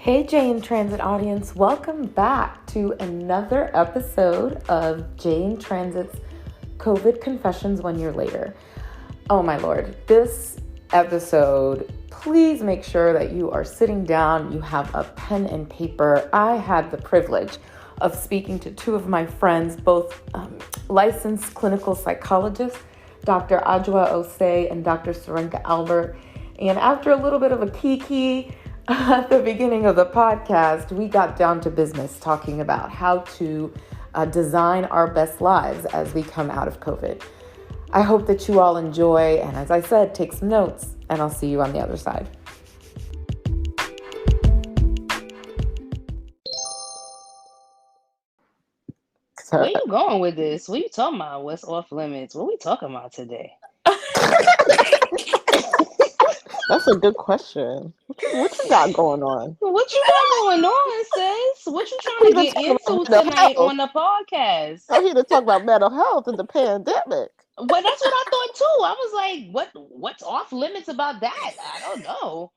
Hey Jane Transit audience, welcome back to another episode of Jane Transit's COVID Confessions 1 year later. Oh my Lord, this episode, please make sure that you are sitting down, you have a pen and paper. I had the privilege of speaking to two of my friends, both licensed clinical psychologists, Dr. Adjoa Osei and Dr. Surrenca Albert. And after a little bit of a kiki at the beginning of the podcast, we got down to business talking about how to design our best lives as we come out of COVID. I hope that you all enjoy, and as I said, take some notes, and I'll see you on the other side. Where you going with this? What you talking about? What's off limits? What we talking about today? That's a good question. What you got going on? What you got going on, sis? What you trying to get into tonight on the podcast? I'm here to talk about mental health and the pandemic. Well, that's what I thought too. I was like, what's off limits about that? I don't know.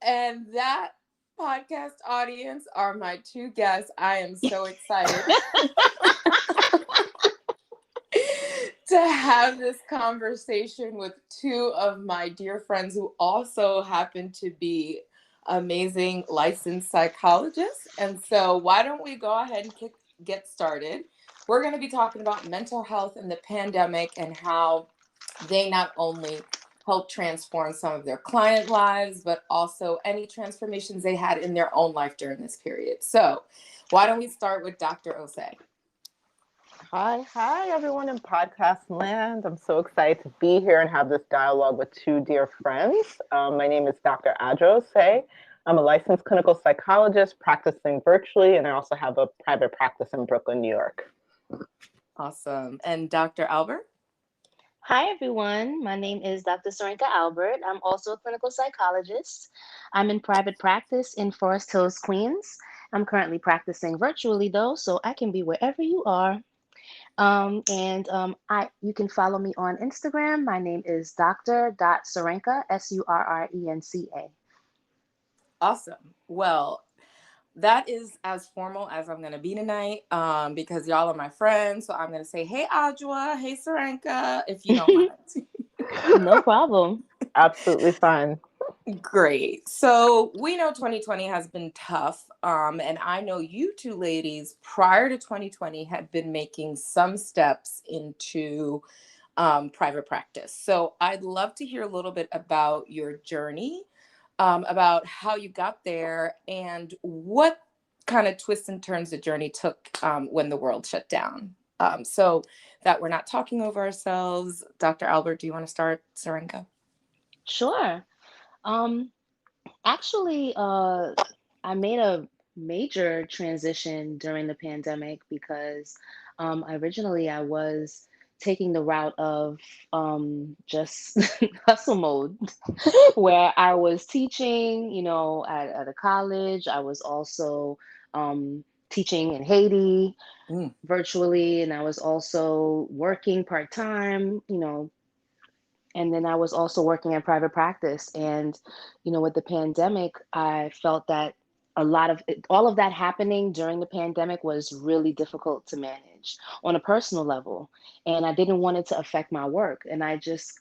And that podcast audience are my two guests. I am so excited to have this conversation with two of my dear friends who also happen to be amazing licensed psychologists. And so why don't we go ahead and get started? We're going to be talking about mental health and the pandemic and how they not only help transform some of their client lives, but also any transformations they had in their own life during this period. So why don't we start with Dr. Osei? Hi, everyone in podcast land. I'm so excited to be here and have this dialogue with two dear friends. My name is Dr. Adjoa Osei. I'm a licensed clinical psychologist practicing virtually, and I also have a private practice in Brooklyn, New York. Awesome. And Dr. Albert? Hi, everyone. My name is Dr. Surrenca Albert. I'm also a clinical psychologist. I'm in private practice in Forest Hills, Queens. I'm currently practicing virtually, though, so I can be wherever you are. You can follow me on Instagram. My name is Dr.Surrenca, Surrenca. Awesome. Well, that is as formal as I'm going to be tonight because y'all are my friends. So I'm going to say, hey, Adjoa, hey, Surrenca, if you don't mind. No problem. Absolutely fine. Great. So we know 2020 has been tough. And I know you two ladies prior to 2020 had been making some steps into private practice. So I'd love to hear a little bit about your journey, about how you got there and what kind of twists and turns the journey took when the world shut down. So that we're not talking over ourselves. Dr. Albert, do you want to start, Surrenca? Sure. Actually, I made a major transition during the pandemic because originally I was taking the route of just hustle mode, where I was teaching, at a college. I was also teaching in Haiti virtually, and I was also working part-time, and then I was also working in private practice. And, with the pandemic, I felt that all of that happening during the pandemic was really difficult to manage on a personal level. And I didn't want it to affect my work. And I just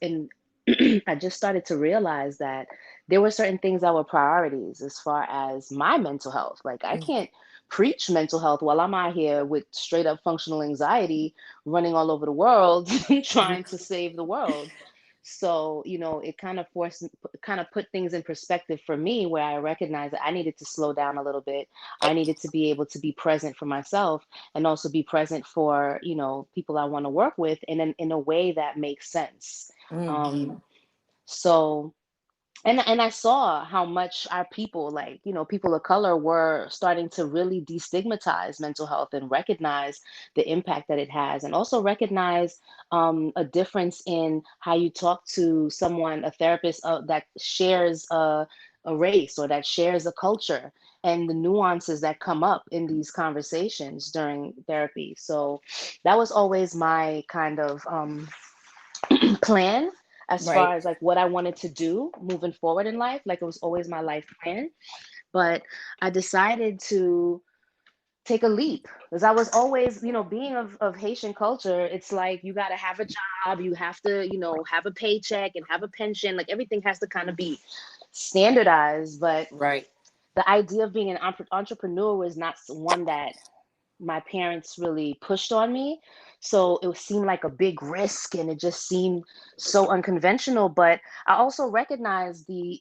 started to realize that there were certain things that were priorities as far as my mental health. Like I can't preach mental health while I'm out here with straight up functional anxiety running all over the world trying to save the world. So, it kind of put things in perspective for me, where I recognized that I needed to slow down a little bit. I needed to be able to be present for myself and also be present for, people I want to work with in a way that makes sense. So, and I saw how much our people, like, people of color, were starting to really destigmatize mental health and recognize the impact that it has, and also recognize a difference in how you talk to someone, a therapist that shares a race or that shares a culture, and the nuances that come up in these conversations during therapy. So that was always my kind of plan as far as like what I wanted to do moving forward in life. Like it was always my life plan. But I decided to take a leap because I was always, being of Haitian culture, it's like you got to have a job, you have to, have a paycheck and have a pension. Like everything has to kind of be standardized. But Right. the idea of being an entrepreneur was not one that my parents really pushed on me. So it seemed like a big risk and it just seemed so unconventional. But I also recognized the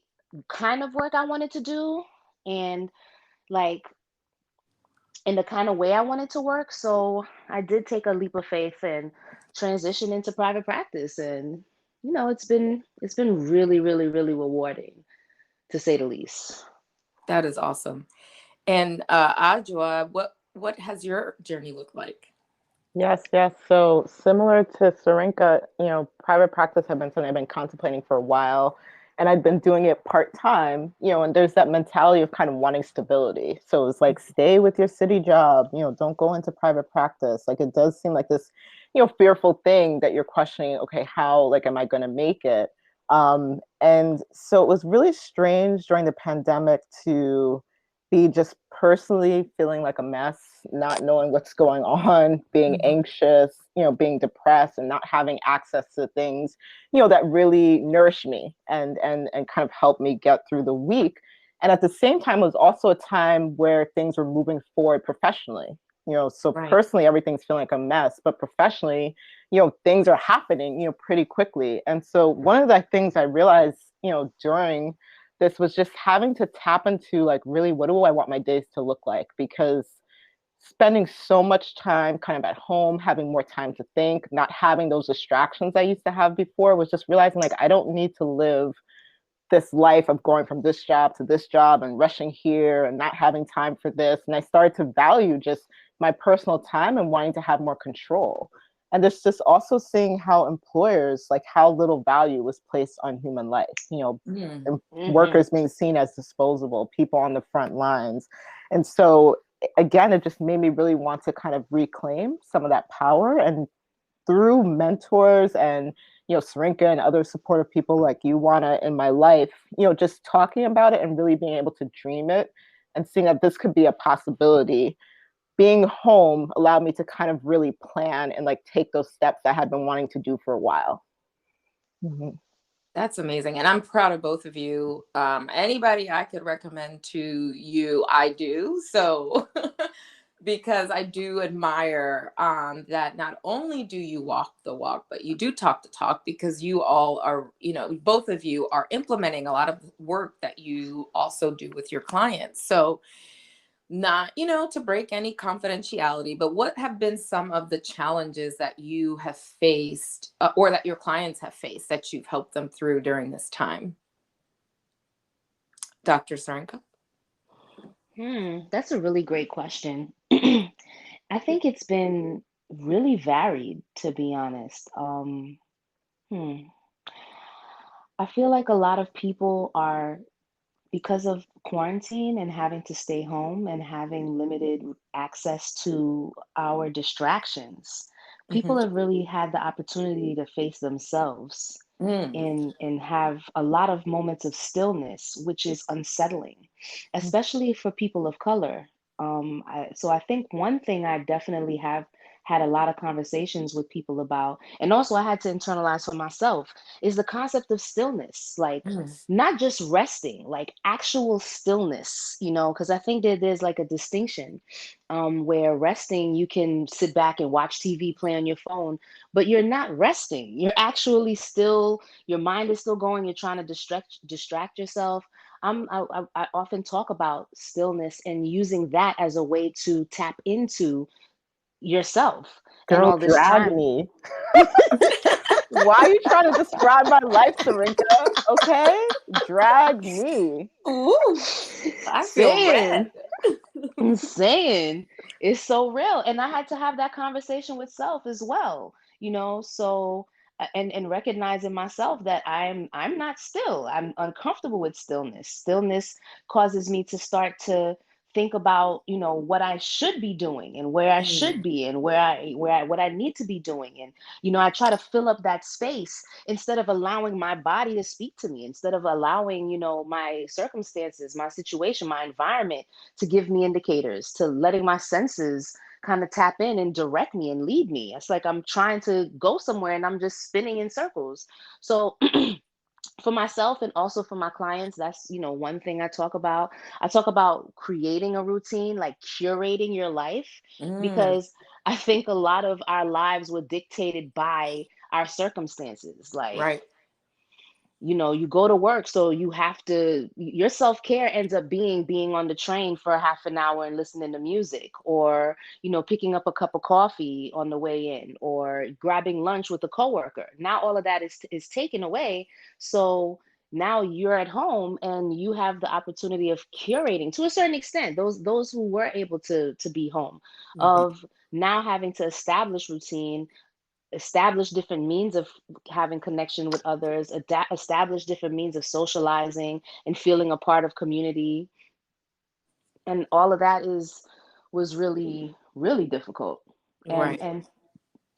kind of work I wanted to do and like in the kind of way I wanted to work. So I did take a leap of faith and transition into private practice. And it's been really, really, really rewarding to say the least. That is awesome. And Adjoa, what has your journey looked like? Yes, yes. So similar to Surrenca, private practice had been something I've been contemplating for a while. And I'd been doing it part time, and there's that mentality of kind of wanting stability. So it's like, stay with your city job, don't go into private practice. Like it does seem like this, fearful thing that you're questioning, okay, how, like, am I going to make it? And so it was really strange during the pandemic to be just personally feeling like a mess, not knowing what's going on, being Mhm. anxious, being depressed and not having access to things, that really nourish me and kind of help me get through the week. And at the same time, it was also a time where things were moving forward professionally. So Right. personally, everything's feeling like a mess, but professionally, things are happening, pretty quickly. And so one of the things I realized, during this was just having to tap into like, really, what do I want my days to look like? Because spending so much time kind of at home, having more time to think, not having those distractions I used to have before, was just realizing like I don't need to live this life of going from this job to this job and rushing here and not having time for this. And I started to value just my personal time and wanting to have more control. And there's just also seeing how employers, like how little value was placed on human life, Mm. Hmm. workers being seen as disposable, people on the front lines. And so again, it just made me really want to kind of reclaim some of that power. And through mentors and Surrenca and other supportive people like you, Juana, in my life, just talking about it and really being able to dream it and seeing that this could be a possibility. Being home allowed me to kind of really plan and like take those steps I had been wanting to do for a while. Mm-hmm. That's amazing. And I'm proud of both of you. Anybody I could recommend to you, I do. So, because I do admire that not only do you walk the walk, but you do talk the talk because you all are, both of you are implementing a lot of work that you also do with your clients. So, not to break any confidentiality, but what have been some of the challenges that you have faced or that your clients have faced that you've helped them through during this time? Dr. Sarenka? That's a really great question. I think it's been really varied, to be honest. Hmm. I feel like a lot of people are, because of quarantine and having to stay home and having limited access to our distractions, people Hmm. have really had the opportunity to face themselves Mm. and have a lot of moments of stillness, which is unsettling, especially for people of color. So I think one thing I definitely have had a lot of conversations with people about, and also I had to internalize for myself, is the concept of stillness. Like, Mm. not just resting, like actual stillness, because I think that there's like a distinction where resting, you can sit back and watch TV, play on your phone, but you're not resting. You're actually still, your mind is still going. You're trying to distract yourself. I often talk about stillness and using that as a way to tap into yourself and Girl, all this drag time. me. Why are you trying to describe my life, Surrenca? Okay, drag me. Ooh, I feel Saying, red. I'm saying it's so real. And I had to have that conversation with self as well, so and recognizing myself that I'm not still. I'm uncomfortable with stillness. Stillness causes me to start to think about, what I should be doing and where I should be and what I need to be doing. And, I try to fill up that space instead of allowing my body to speak to me, instead of allowing, my circumstances, my situation, my environment to give me indicators, to letting my senses kind of tap in and direct me and lead me. It's like I'm trying to go somewhere and I'm just spinning in circles. So for myself and also for my clients, that's, one thing I talk about. I talk about creating a routine, like curating your life, because I think a lot of our lives were dictated by our circumstances. Like, Right. You go to work, so you have to, your self-care ends up being on the train for a half an hour and listening to music, or picking up a cup of coffee on the way in, or grabbing lunch with a coworker. Now all of that is taken away. So now you're at home and you have the opportunity of curating to a certain extent, those who were able to be home, of now having to establish routine, establish different means of having connection with others, establish different means of socializing and feeling a part of community. And all of that was really, really difficult. And Right.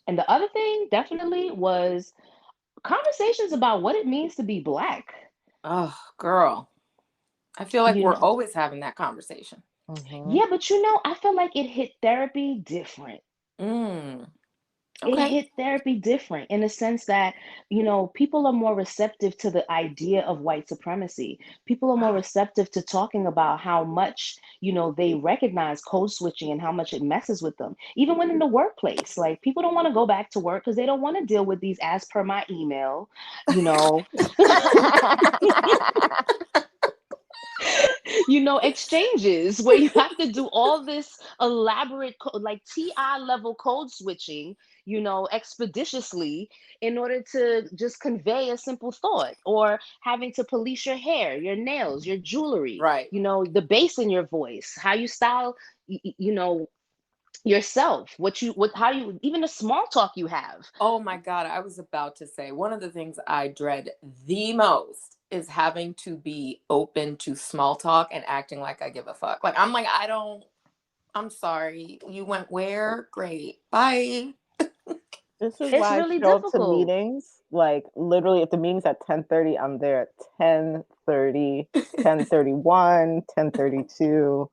and the other thing definitely was conversations about what it means to be Black. Oh, girl. I feel like You we're know, always having that conversation. Mhm. yeah, but I feel like it hit therapy different. Mm. It Okay. hit therapy different in the sense that, people are more receptive to the idea of white supremacy. People are more receptive to talking about how much, they recognize code switching and how much it messes with them. Even when in the workplace, like, people don't want to go back to work because they don't want to deal with these as per my email, you know, exchanges where you have to do all this elaborate like TI level code switching, expeditiously, in order to just convey a simple thought, or having to police your hair, your nails, your jewelry, Right. the bass in your voice, how you style, yourself, how you, even the small talk you have. Oh my God. I was about to say one of the things I dread the most is having to be open to small talk and acting like I give a fuck. Like, I'm like, I'm sorry. You went where? Great. Bye. This is It's why I really show up to difficult. meetings. Like literally, if the meeting's at 10:30, I'm there at 10:30, 10:31, 10:32,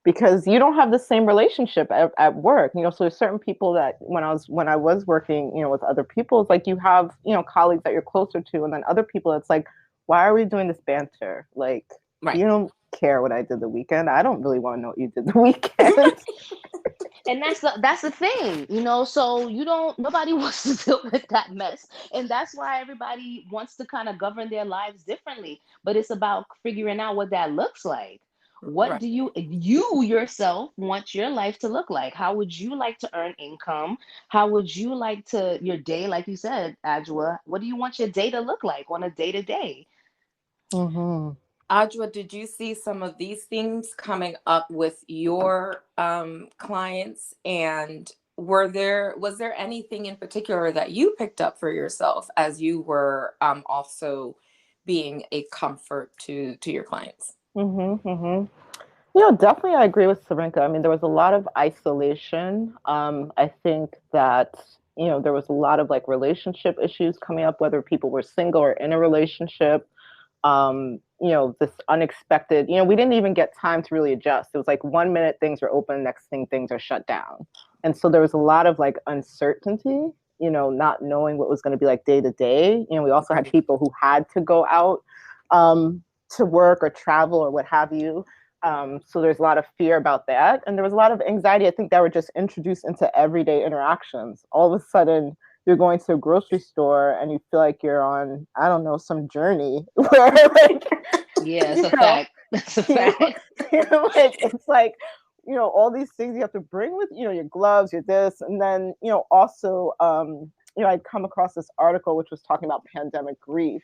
because you don't have the same relationship at work. So there's certain people that when I was working, with other people, it's like you have, colleagues that you're closer to, and then other people, it's like, why are we doing this banter? Like, Right. you don't care what I did the weekend. I don't really want to know what you did the weekend. And that's the thing, so nobody wants to deal with that mess. And that's why everybody wants to kind of govern their lives differently, but it's about figuring out what that looks like. What Right. do you yourself want your life to look like? How would you like to earn income? How would you like to, your day, like you said, Adjoa, what do you want your day to look like on a day to day? Mm-hmm. Adjoa, did you see some of these things coming up with your clients? And was there anything in particular that you picked up for yourself as you were also being a comfort to your clients? Mm-hmm. Mm-hmm. Definitely, I agree with Surrenca. I mean, there was a lot of isolation. I think that, there was a lot of like relationship issues coming up, whether people were single or in a relationship. This unexpected, we didn't even get time to really adjust. It was like 1 minute things are open, next thing things are shut down. And so there was a lot of like uncertainty, not knowing what was going to be like day to day. We also had people who had to go out to work or travel or what have you. So there's a lot of fear about that. And there was a lot of anxiety, I think, that were just introduced into everyday interactions. All of a sudden, you're going to a grocery store and you feel like you're on, I don't know, some journey where like, Yeah, it's you a know, fact. That's a you know, fact. like it's like, all these things you have to bring with, your gloves, your this, and then, also, I'd come across this article which was talking about pandemic grief,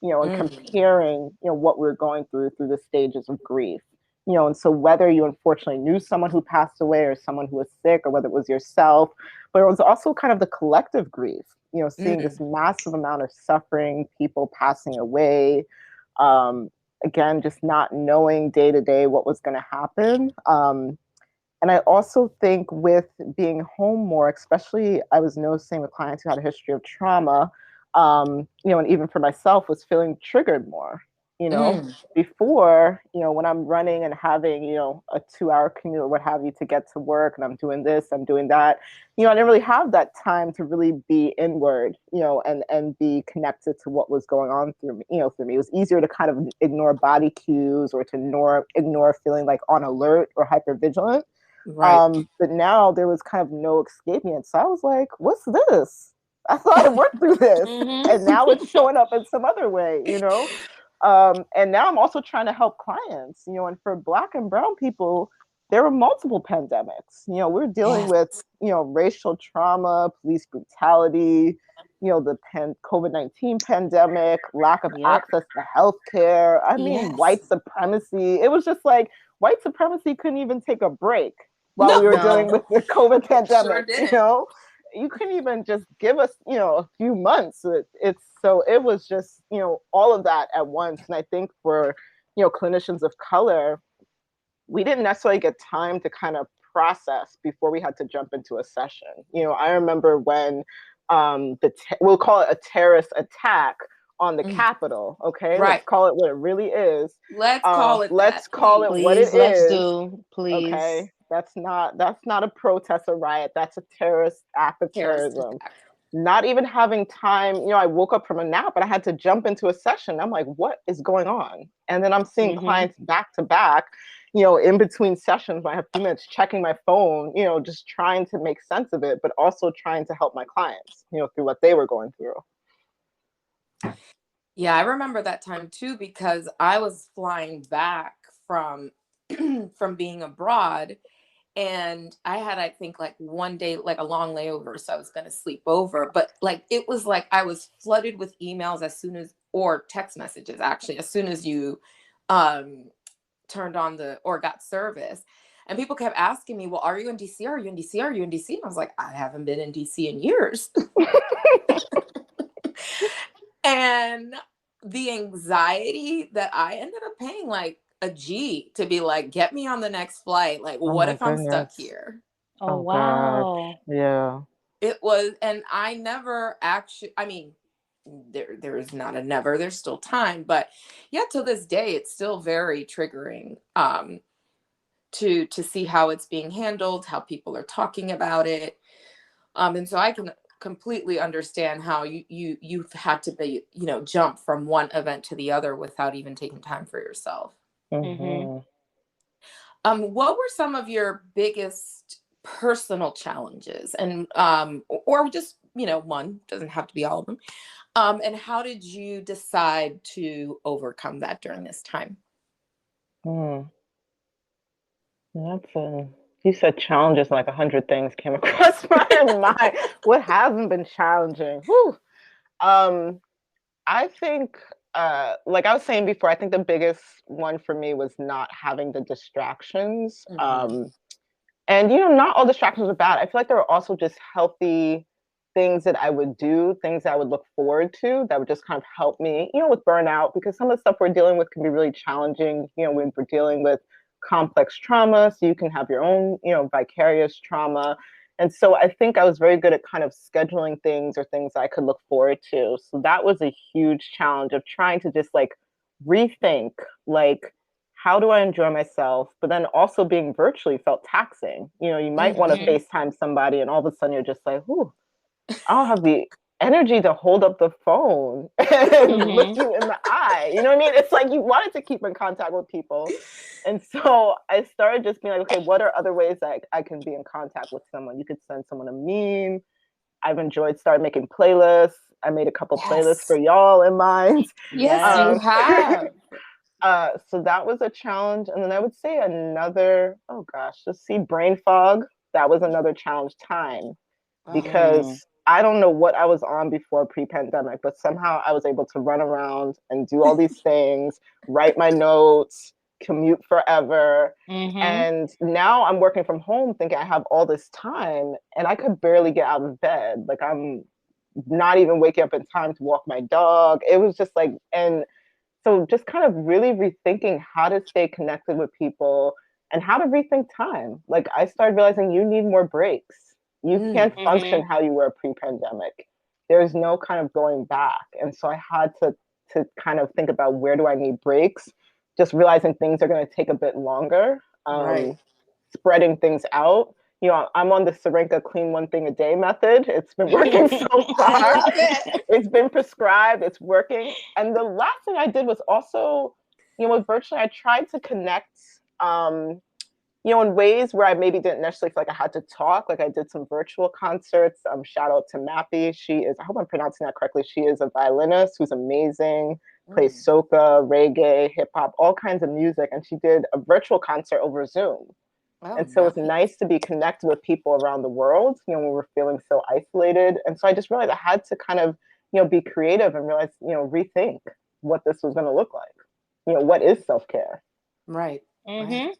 and comparing, what we're going through the stages of grief. And so whether you unfortunately knew someone who passed away or someone who was sick, or whether it was yourself, but it was also kind of the collective grief, seeing this massive amount of suffering, people passing away, again, just not knowing day to day what was going to happen. And I also think with being home more, especially I was noticing with clients who had a history of trauma, and even for myself, was feeling triggered more. Before, when I'm running and having, a 2-hour commute or what have you to get to work, and I'm doing this, I'm doing that, I didn't really have that time to really be inward, and be connected to what was going on through me. It was easier to kind of ignore body cues or to ignore feeling like on alert or hypervigilant. Right. But now there was kind of no escaping it. So I was like, what's this? I thought I worked through this. And now it's showing up in some other way, And now I'm also trying to help clients, and for Black and Brown people, there were multiple pandemics. We're dealing with, racial trauma, police brutality, the COVID-19 pandemic, lack of access to healthcare. I mean, white supremacy. It was just like white supremacy couldn't even take a break while we were dealing with the COVID pandemic. You couldn't even just give us, a few months. It was just, all of that at once. And I think for, clinicians of color, we didn't necessarily get time to kind of process before we had to jump into a session. I remember when we'll call it a terrorist attack on the Capitol. Okay, right. Let's call it what it really is. Let's call it. Let's call it what it is. Please. Okay, that's not a protest or riot. That's a terrorist act of terrorism. Not even having time. I woke up from a nap and I had to jump into a session. I'm like, what is going on? And then I'm seeing clients back to back. In between sessions, I have a few minutes checking my phone, just trying to make sense of it, but also trying to help my clients, through what they were going through. Yeah, I remember that time too, because I was flying back from being abroad, and I had, I think, like one day, like a long layover, so I was going to sleep over. But like it was like I was flooded with emails or text messages actually, as soon as you turned on or got service. And people kept asking me, well, are you in DC? Are you in DC? Are you in DC? And I was like, I haven't been in DC in years. And the anxiety that I ended up paying like a G to be like, get me on the next flight. Like, what if I'm stuck here? Oh, wow. God. Yeah. It was, and I never actually, I mean, there is not a never, there's still time, but yeah, till this day, it's still very triggering to see how it's being handled, how people are talking about it. And so I can completely understand how you've had to be, jump from one event to the other without even taking time for yourself. Mm-hmm. What were some of your biggest personal challenges, and or just one, doesn't have to be all of them, and how did you decide to overcome that during this time? You said challenges, like 100 things came across my mind. What hasn't been challenging? Whew. I think, like I was saying before, I think the biggest one for me was not having the distractions. And, not all distractions are bad. I feel like there are also just healthy things that I would do, things that I would look forward to that would just kind of help me, with burnout, because some of the stuff we're dealing with can be really challenging, when we're dealing with complex trauma. So you can have your own, vicarious trauma. And so I think I was very good at kind of scheduling things or things I could look forward to. So that was a huge challenge of trying to just like rethink, like, how do I enjoy myself? But then also being virtually felt taxing. You might want to FaceTime somebody and all of a sudden you're just like, ooh, I don't have the energy to hold up the phone and look you in the eye. You know what I mean? It's like you wanted to keep in contact with people. And so I started just being like, okay, what are other ways that I can be in contact with someone? You could send someone a meme. I've started making playlists. I made a couple playlists for y'all in mind. Yes, you have. So that was a challenge. And then I would say another, let's see, brain fog. That was another challenge time, because I don't know what I was on before pre-pandemic, but somehow I was able to run around and do all these things, write my notes, commute forever. And now I'm working from home thinking I have all this time and I could barely get out of bed. Like I'm not even waking up in time to walk my dog. It was just like, and So just kind of really rethinking how to stay connected with people and how to rethink time. Like I started realizing you need more breaks. You can't function how you were pre-pandemic. There's no kind of going back. And so I had to kind of think about, where do I need breaks? Just realizing things are going to take a bit longer. Right. Spreading things out. You know, I'm on the Surrenca clean one thing a day method. It's been working so I far. love it. It's been prescribed. It's working. And the last thing I did was also, you know, with virtually, I tried to connect, you know, in ways where I maybe didn't necessarily feel like I had to talk. Like I did some virtual concerts. Shout out to Mappy. She is, I hope I'm pronouncing that correctly. She is a violinist who's amazing, plays soca, reggae, hip hop, all kinds of music. And she did a virtual concert over Zoom. Oh, And so it's nice. nice to be connected with people around the world, you know, when we're feeling so isolated. And so I just realized I had to kind of, you know, be creative and realize, you know, rethink what this was going to look like. You know, what is self-care? Right. Right.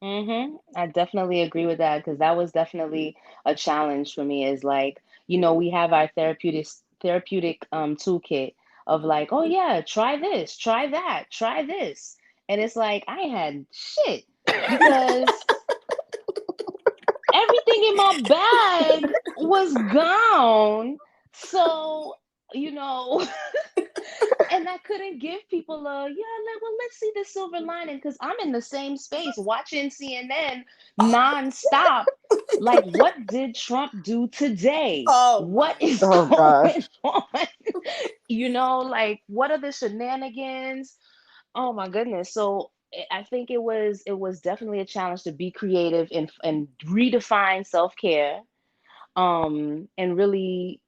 I definitely agree with that, because that was definitely a challenge for me. Is like, you know, we have our therapeutic toolkit of like, oh yeah, try this, try that, try this. And it's like I ain't had shit, because everything in my bag was gone. So, you know, and I couldn't give people a, yeah, like, well, let's see the silver lining, because I'm in the same space watching CNN nonstop. Like, what did Trump do today? Oh What my. is Oh going gosh. on? You know, like, what are the shenanigans? Oh my goodness. So I think it was definitely a challenge to be creative and redefine self-care, and really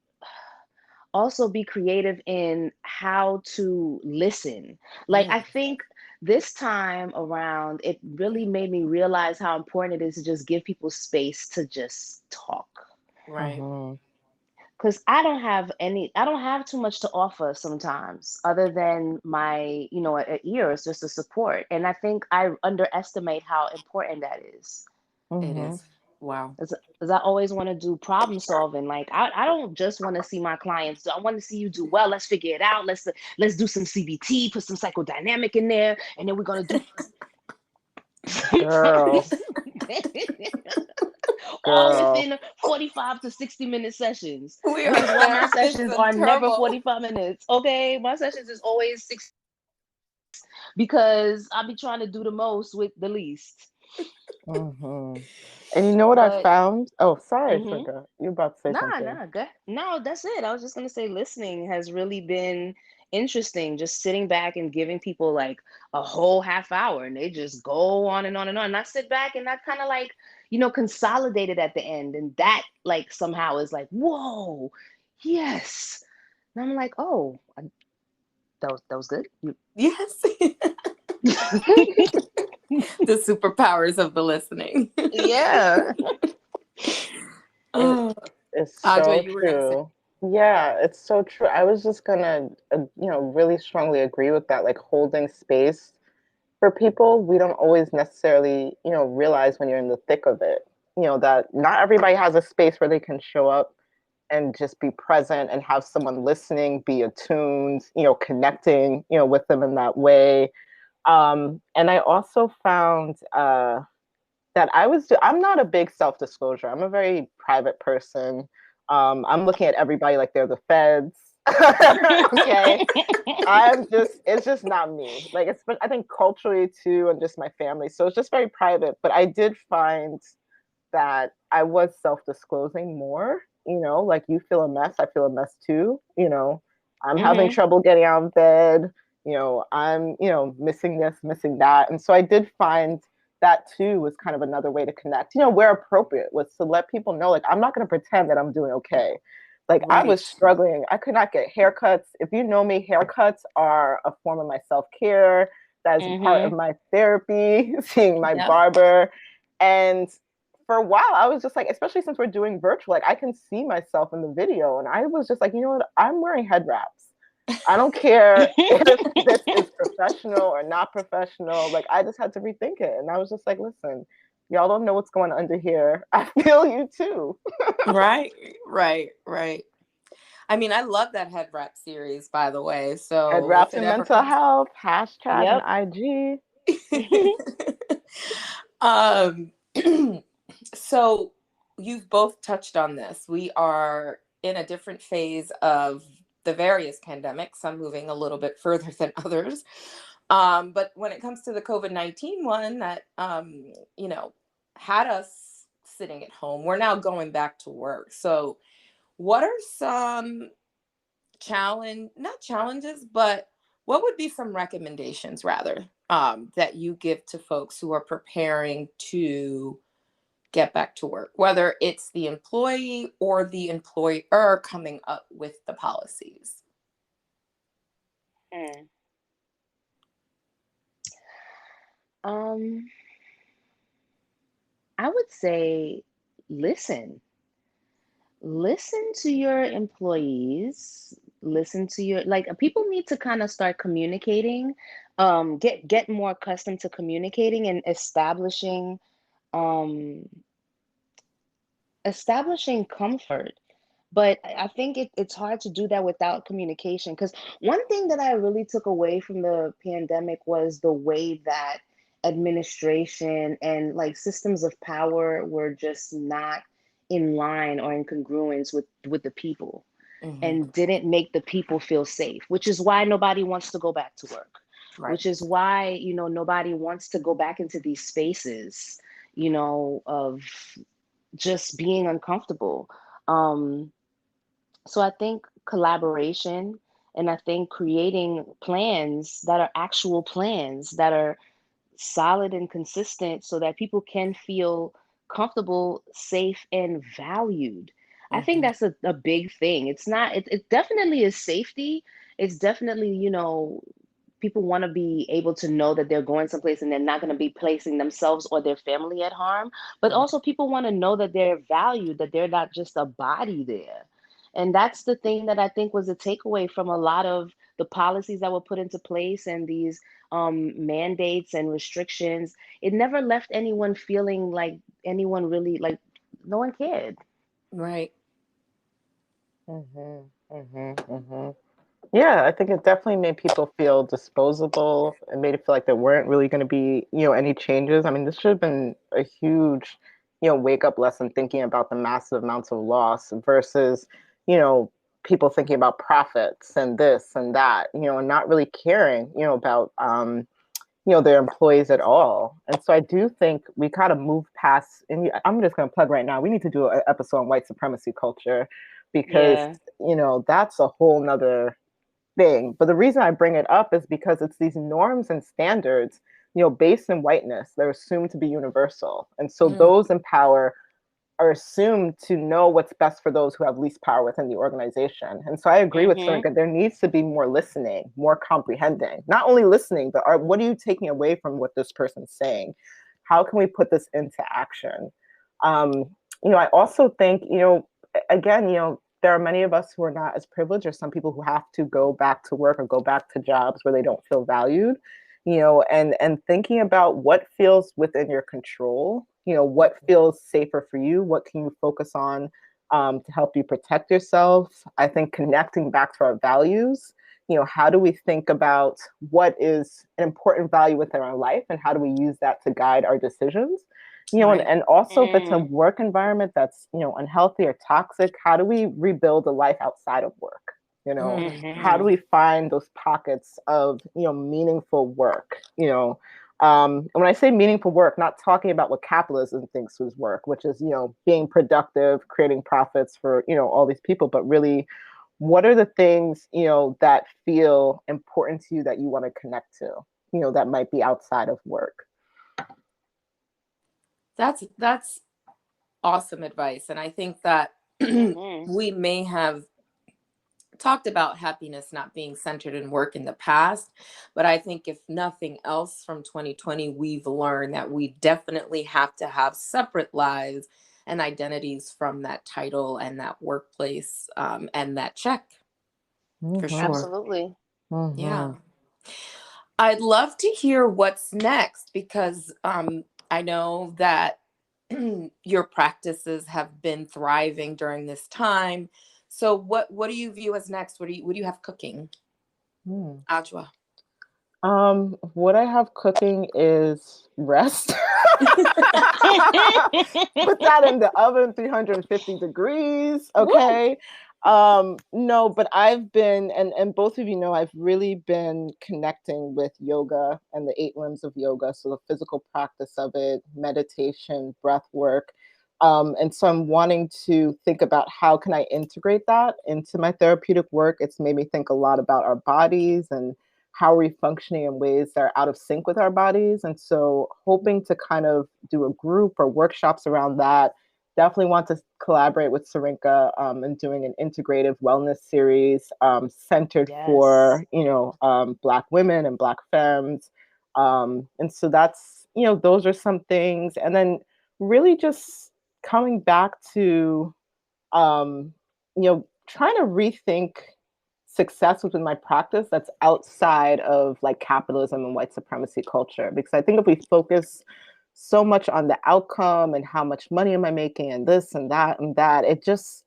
also be creative in how to listen. Like, I think this time around, it really made me realize how important it is to just give people space to just talk. Right. Because I don't have too much to offer sometimes, other than my, you know, a ear is just a support. And I think I underestimate how important that is. It is. Wow. Because I always want to do problem solving. Like, I don't just want to see my clients. I want to see you do well. Let's figure it out. Let's do some CBT, put some psychodynamic in there, and then we're gonna do Girl, all girl. within 45 to 60-minute sessions. We Which are is why my therapists sessions in are never trouble. 45 minutes. Okay, my sessions is always 6, because I be trying to do the most with the least. And you know what I But found? Oh, sorry, mhm. Surga. You're about to say Nah, something. nah, good. No, that's it. I was just gonna say listening has really been interesting. Just sitting back and giving people like a whole half hour, and they just go on and on and on. And I sit back and I kind of like, you know, consolidate it at the end. And that like somehow is like, whoa, yes. And I'm like, oh, that was good. Yes. The superpowers of the listening. Yeah. It Oh, is Adjoa, so you were gonna say. true. Yeah, it's so true. I was just gonna, you know, really strongly agree with that. Like holding space for people, we don't always necessarily, you know, realize when you're in the thick of it. You know, that not everybody has a space where they can show up and just be present and have someone listening, be attuned, you know, connecting, you know, with them in that way. And I also found that I'm not a big self-disclosure. I'm a very private person. I'm looking at everybody like they're the feds. Okay. It's just not me. Like it's been, I think culturally too, and just my family. So it's just very private. But I did find that I was self-disclosing more, you know, like you feel a mess, I feel a mess too, you know. I'm having Hmm. trouble getting out of bed, you know, I'm, you know, missing this, missing that. And so I did find that too was kind of another way to connect, you know, where appropriate was to let people know, like, I'm not going to pretend that I'm doing okay. Like I was Right. struggling. I could not get haircuts. If you know me, haircuts are a form of my self-care. That is a part of Hmm. my therapy, seeing my Yep. barber. And for a while, I was just like, especially since we're doing virtual, like I can see myself in the video. And I was just like, you know what? I'm wearing head wraps. I don't care if this is professional or not professional. Like I just had to rethink it. And I was just like, listen, y'all don't know what's going under here. I feel you too. Right. Right. Right. I mean, I love that head wrap series, by the way. Head So if wraps it and ever mental comes, health, hashtag and Yep. IG. um, so you've both touched on this. We are in a different phase of the various pandemics, some moving a little bit further than others. But when it comes to the COVID-19 one that, had us sitting at home, we're now going back to work. So what are some not challenges, but what would be some recommendations rather, that you give to folks who are preparing to get back to work, whether it's the employee or the employer coming up with the policies? Mm. Um, I would say listen. Listen to your employees. Listen to your people need to kind of start communicating, get more accustomed to communicating and um establishing comfort. But I think it's hard to do that without communication. Because one thing that I really took away from the pandemic was the way that administration and like systems of power were just not in line or in congruence with the people, Hmm. and didn't make the people feel safe, which is why nobody wants to go back to work, Right. which is why, nobody wants to go back into these spaces, of just being uncomfortable. Um, so I think collaboration, and I think creating plans that are actual plans that are solid and consistent so that people can feel comfortable, safe, and valued. I think Hmm. that's a big thing. It's not, it definitely is safety. It's definitely, people want to be able to know that they're going someplace and they're not going to be placing themselves or their family at harm. But Right. also, people want to know that they're valued, that they're not just a body there. And that's the thing that I think was a takeaway from a lot of the policies that were put into place and these mandates and restrictions. It never left anyone feeling like anyone really, like, no one cared. Right. Mm-hmm, mm-hmm, mm-hmm. Yeah, I think it definitely made people feel disposable. It made it feel like there weren't really going to be, any changes. I mean, this should have been a huge, wake up lesson thinking about the massive amounts of loss versus, you know, people thinking about profits and this and that, and not really caring, about, their employees at all. And so I do think we kind of move past, and I'm just going to plug right now, we need to do an episode on white supremacy culture because, Yeah. that's a whole nother thing. But the reason I bring it up is because it's these norms and standards, based in whiteness, they're assumed to be universal. And so Mm. those in power are assumed to know what's best for those who have least power within the organization. And so I agree with Mm-hmm. Surrenca. There needs to be more listening, more comprehending. Not only listening, but what are you taking away from what this person's saying? How can we put this into action? Um, I also think, again, there are many of us who are not as privileged, or some people who have to go back to work or go back to jobs where they don't feel valued, and thinking about what feels within your control, what feels safer for you, what can you focus on to help you protect yourself. I think connecting back to our values, how do we think about what is an important value within our life and how do we use that to guide our decisions? And, Right. and also if it's a Mm. work environment that's, unhealthy or toxic, how do we rebuild a life outside of work? How do Mm-hmm. we find those pockets of, meaningful work? And when I say meaningful work, not talking about what capitalism thinks is work, which is, being productive, creating profits for, all these people, but really what are the things, that feel important to you that you want to connect to, that might be outside of work? That's awesome advice. And I think that Mm-hmm. we may have talked about happiness not being centered in work in the past, but I think if nothing else from 2020, we've learned that we definitely have to have separate lives and identities from that title and that workplace, and that check, for Mm-hmm. sure. Absolutely. Yeah. Mm-hmm. I'd love to hear what's next because I know that your practices have been thriving during this time. So what do you view as next? What do you have cooking, Adjoa? What I have cooking is rest. Put that in the oven, 350 degrees. Okay. No, but I've been, and both of you know, I've really been connecting with yoga and the 8 limbs of yoga. So the physical practice of it, meditation, breath work. And so I'm wanting to think about how can I integrate that into my therapeutic work. It's made me think a lot about our bodies and how are we functioning in ways that are out of sync with our bodies. And so hoping to kind of do a group or workshops around that. Definitely want to collaborate with Surrenca in doing an integrative wellness series centered for, Black women and Black femmes. And so that's, those are some things. And then really just coming back to, trying to rethink success within my practice that's outside of like capitalism and white supremacy culture. Because I think if we focus so much on the outcome and how much money am I making and this and that, it just,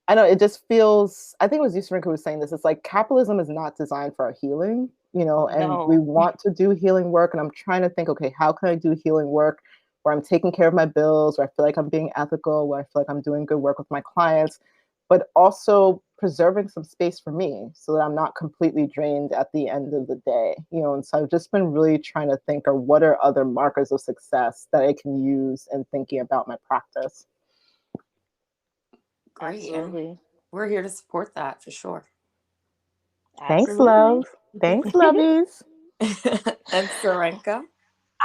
it just feels, I think it was you, Surrenca, who was saying this, it's like capitalism is not designed for our healing, and we want to do healing work. And I'm trying to think, okay, how can I do healing work where I'm taking care of my bills, where I feel like I'm being ethical, where I feel like I'm doing good work with my clients, but also preserving some space for me so that I'm not completely drained at the end of the day, and so I've just been really trying to think of what are other markers of success that I can use in thinking about my practice. Great. Absolutely. We're here to support that for sure. Thanks, love. Thanks, lovies. And Surrenca?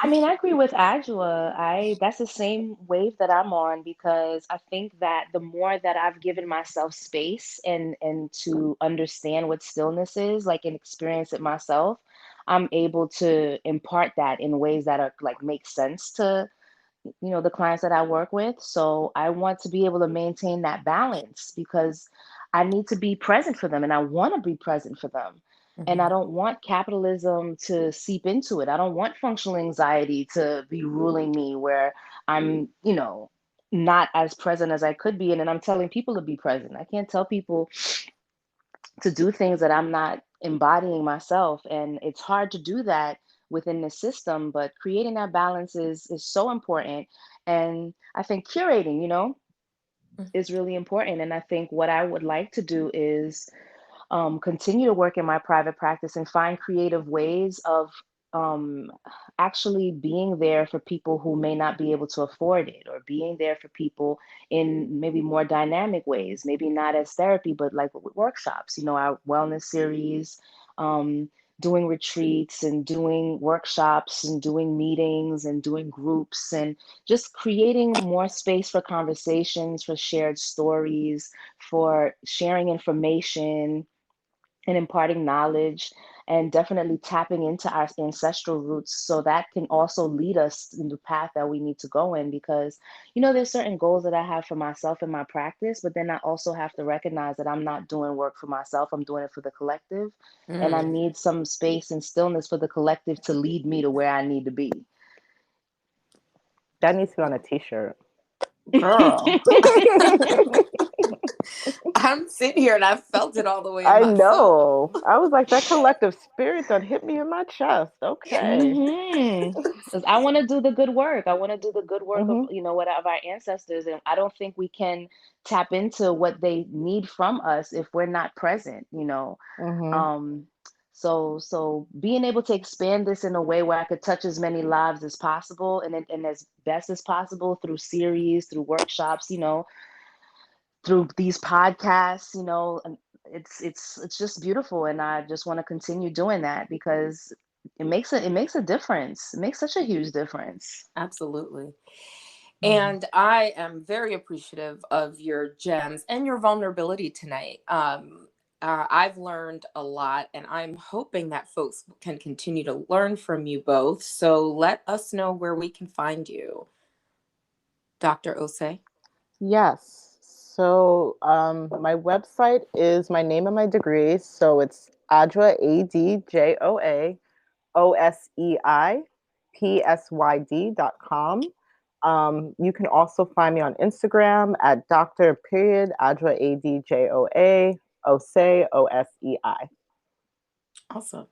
I mean, I agree with Adjoa. That's the same wave that I'm on, because I think that the more that I've given myself space and to understand what stillness is, like, and experience it myself, I'm able to impart that in ways that are like make sense to the clients that I work with. So I want to be able to maintain that balance because I need to be present for them and I want to be present for them. And I don't want capitalism to seep into it. I don't want functional anxiety to be ruling me where I'm, not as present as I could be. And then I'm telling people to be present. I can't tell people to do things that I'm not embodying myself. And it's hard to do that within the system, but creating that balance is so important. And I think curating, is really important. And I think what I would like to do is continue to work in my private practice and find creative ways of um, actually being there for people who may not be able to afford it, or being there for people in maybe more dynamic ways, maybe not as therapy, but like with workshops, our wellness series, doing retreats and doing workshops and doing meetings and doing groups and just creating more space for conversations, for shared stories, for sharing information and imparting knowledge, and definitely tapping into our ancestral roots so that can also lead us in the path that we need to go in. Because there's certain goals that I have for myself in my practice, but then I also have to recognize that I'm not doing work for myself, I'm doing it for the collective. And I need some space and stillness for the collective to lead me to where I need to be. That needs to be on a t-shirt. Girl. I'm sitting here and I felt it all the way in I my know. soul. I was like, that collective spirit that hit me in my chest. Okay. Because I want to do the good work. I want to do the good work of, of our ancestors. And I don't think we can tap into what they need from us if we're not present, So being able to expand this in a way where I could touch as many lives as possible and as best as possible through series, through workshops, through these podcasts, and it's just beautiful. And I just want to continue doing that because it makes a difference. It makes such a huge difference. Absolutely. And I am very appreciative of your gems and your vulnerability tonight. I've learned a lot, and I'm hoping that folks can continue to learn from you both. So let us know where we can find you. Dr. Osei? Yes. So my website is my name and my degree. So it's Adjoa, ADJOA, OSEI, PSYD.com. You can also find me on Instagram at Dr. Adjoa Adjoa Osei Osei. Awesome.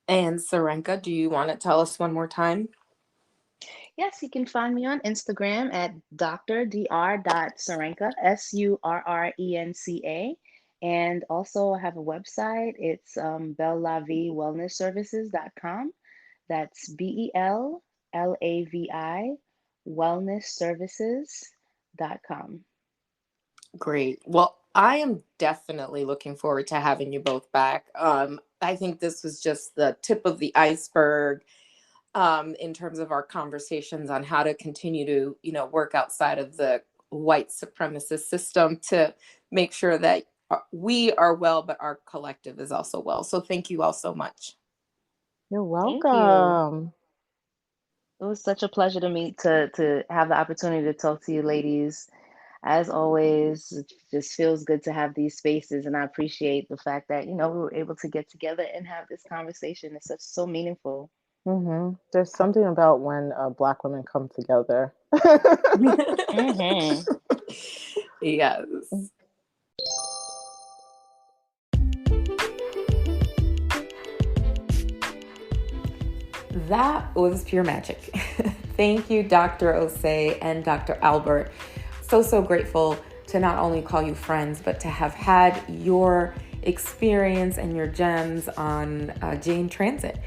And Surrenca, do you want to tell us one more time? Yes, you can find me on Instagram at dr.surrenca, Surrenca. And also I have a website. It's bellavie.wellnessservices.com. That's BELLAVI wellnessservices.com. Great. Well, I am definitely looking forward to having you both back. I think this was just the tip of the iceberg in terms of our conversations on how to continue to, work outside of the white supremacist system to make sure that we are well, but our collective is also well. So thank you all so much. You're Thank you. welcome. It was such a pleasure to meet to have the opportunity to talk to you ladies. As always, it just feels good to have these spaces, and I appreciate the fact that we were able to get together and have this conversation. It's so meaningful. There's something about when Black women come together. Mm-hmm. Yes. That was pure magic. Thank you, Dr. Osei and Dr. Albert. So grateful to not only call you friends, but to have had your experience and your gems on Jane Transit.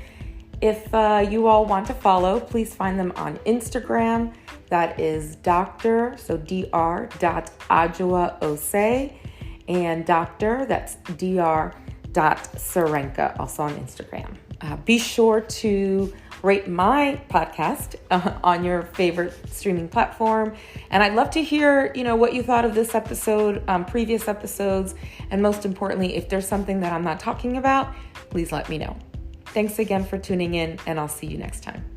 If you all want to follow, please find them on Instagram. That is Dr. So Dr. Adjoa Osei, and Dr. That's Dr. Surrenca, also on Instagram. Be sure to rate my podcast on your favorite streaming platform. And I'd love to hear, what you thought of this episode, previous episodes, and most importantly, if there's something that I'm not talking about, please let me know. Thanks again for tuning in, and I'll see you next time.